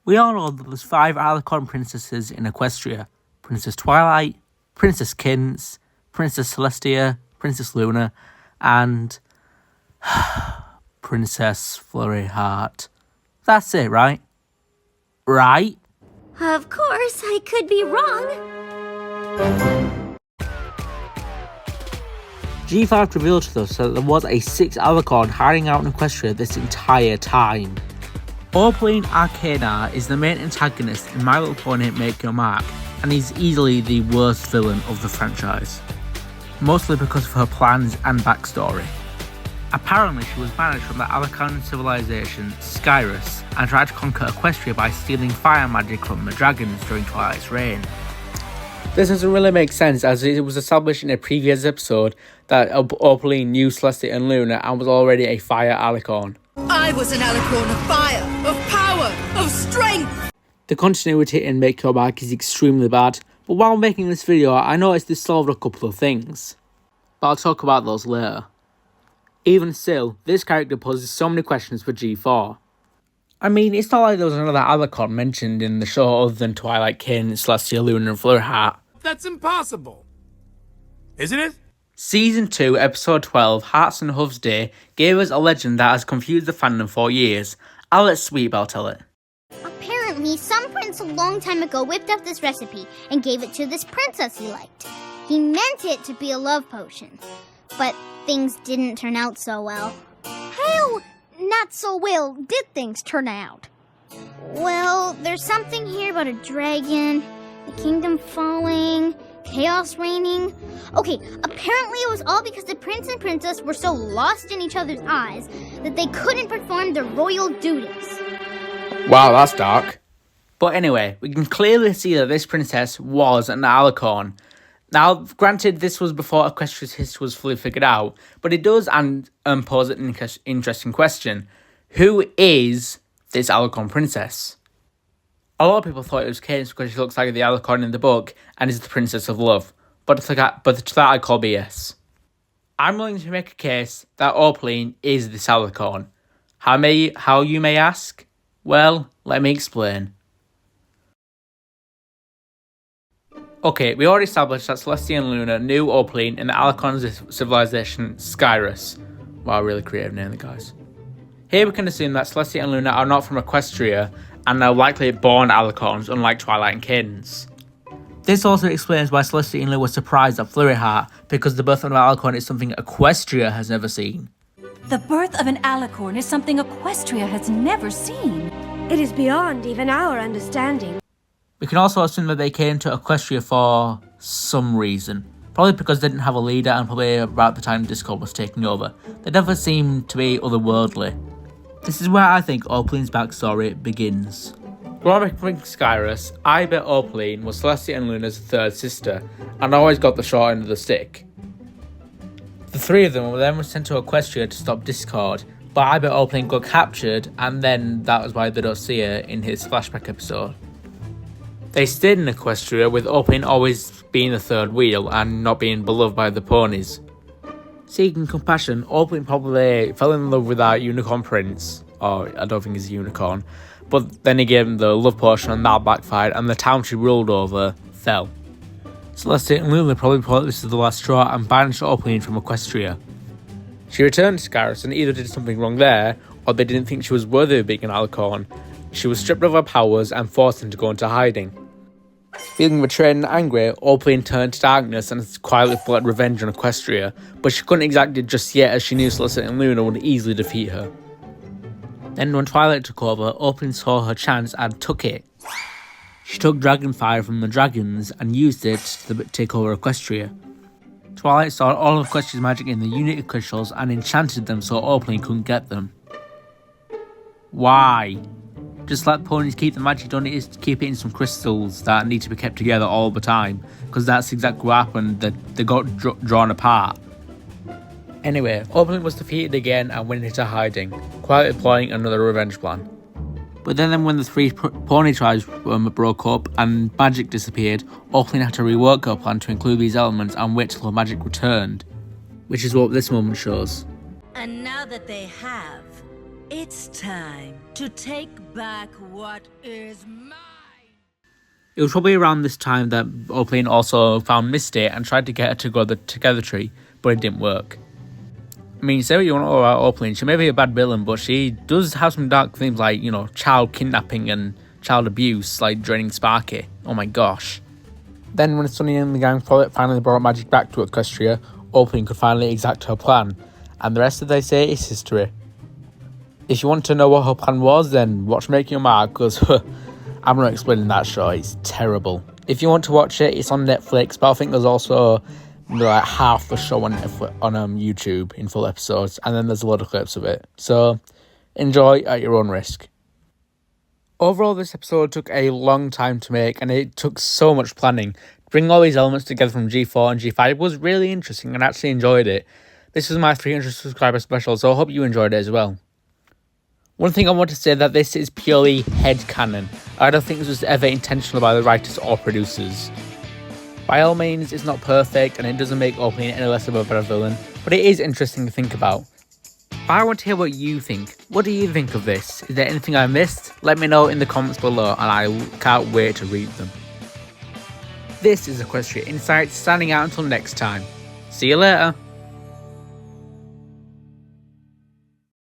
We all know that there's 5 Alicorn princesses in Equestria. Princess Twilight, Princess Kins, Princess Celestia, Princess Luna, and Princess Flurry Heart. That's it, right? Right? Of course, I could be wrong. G5 revealed to us that there was a 6th Alicorn hiding out in Equestria this entire time. Opaline Arcana is the main antagonist in My Little Pony Make Your Mark, and is easily the worst villain of the franchise, mostly because of her plans and backstory. Apparently, she was banished from the Alicorn civilization, Skyrus, and tried to conquer Equestria by stealing fire magic from the dragons during Twilight's reign. This doesn't really make sense, as it was established in a previous episode that Opaline knew Celestia and Luna and was already a fire Alicorn. I was an Alicorn of fire, of power, of strength! The continuity in Make Your Mark is extremely bad, but while making this video I noticed this solved a couple of things. But I'll talk about those later. Even still, this character poses so many questions for G4. I mean, it's not like there was another Alicorn mentioned in the show other than Twilight, Kin, Celestia, Luna and Fleur Heart. That's impossible, isn't it? Season 2, Episode 12, Hearts and Hooves Day, gave us a legend that has confused the fandom for years. I'll let Sweetbell tell it. Apparently, some prince a long time ago whipped up this recipe and gave it to this princess he liked. He meant it to be a love potion, but things didn't turn out so well. How not so well did things turn out? Well, there's something here about a dragon, the kingdom falling, chaos reigning. Okay, apparently it was all because the prince and princess were so lost in each other's eyes that they couldn't perform their royal duties. Wow, that's dark. But anyway, we can clearly see that this princess was an Alicorn. Now, granted, this was before Equestria's history was fully figured out, but it does pose an interesting question. Who is this Alicorn princess? A lot of people thought it was Cadence because she looks like the Alicorn in the book and is the Princess of Love, but to that I call BS. I'm willing to make a case that Opaline is this Alicorn. How you may ask? Well, let me explain. Okay, we already established that Celestia and Luna knew Opaline in the Alicorn civilization Skyrus. Wow, really creative name, guys. Here we can assume that Celestia and Luna are not from Equestria and are likely born Alicorns, unlike Twilight and Cadence. This also explains why Celestia and Luna were surprised at Flurry Heart, because the birth of an Alicorn is something Equestria has never seen. The birth of an Alicorn is something Equestria has never seen. It is beyond even our understanding. We can also assume that they came to Equestria for some reason. Probably because they didn't have a leader and probably about the time Discord was taking over. They never seemed to be otherworldly. This is where I think Opaline's backstory begins. Growing up in Skyrus, I bet Opaline was Celestia and Luna's third sister, and always got the short end of the stick. The three of them were then sent to Equestria to stop Discord, but I bet Opaline got captured, and then that was why they don't see her in his flashback episode. They stayed in Equestria, with Opaline always being the third wheel and not being beloved by the ponies. Seeking compassion, Opaline probably fell in love with our unicorn prince, or I don't think he's a unicorn, but then he gave him the love potion and that backfired, and the town she ruled over fell. Celestia and Luna probably thought this was the last straw and banished Opaline from Equestria. She returned to Skyrus and either did something wrong there, or they didn't think she was worthy of being an Alicorn. She was stripped of her powers and forced into go into hiding. Feeling betrayed and angry, Opaline turned to darkness and quietly plotted revenge on Equestria, but she couldn't exact it just yet as she knew Celestia and Luna would easily defeat her. Then when Twilight took over, Opaline saw her chance and took it. She took Dragonfire from the dragons and used it to take over Equestria. Twilight stored all of Equestria's magic in the Unity crystals and enchanted them so Opaline couldn't get them. Why? Just let ponies keep the magic, don't need to keep it in some crystals that need to be kept together all the time, because that's exactly what happened, they got drawn apart. Anyway, Opaline was defeated again and went into hiding, quietly plotting another revenge plan. But then when the three pony tribes broke up and magic disappeared, Opaline had to rework her plan to include these elements and wait till her magic returned, which is what this moment shows. And now that they have, It's time to take back what is mine. It was probably around this time that Opaline also found Misty and tried to get her to go the Together Tree, but it didn't work. I mean, say what you want about Opaline, she may be a bad villain, but she does have some dark themes like, you know, child kidnapping and child abuse, like draining Sparky. Oh my gosh. Then when Sunny and the gang finally brought magic back to Equestria, Opaline could finally exact her plan, and the rest of they say is history. If you want to know what her plan was, then watch Make Your Mark, because I'm not explaining that show, it's terrible. If you want to watch it, it's on Netflix, but I think there's also like half the show on YouTube in full episodes, and then there's a lot of clips of it. So enjoy at your own risk. Overall, this episode took a long time to make, and it took so much planning. Bringing all these elements together from G4 and G5 was really interesting, and I actually enjoyed it. This was my 300 subscriber special, so I hope you enjoyed it as well. One thing I want to say that this is purely headcanon. I don't think this was ever intentional by the writers or producers. By all means, it's not perfect and it doesn't make Opaline any less of a better villain, but it is interesting to think about. I want to hear what you think. What do you think of this? Is there anything I missed? Let me know in the comments below and I can't wait to read them. This is Equestria Insights, signing out until next time. See you later.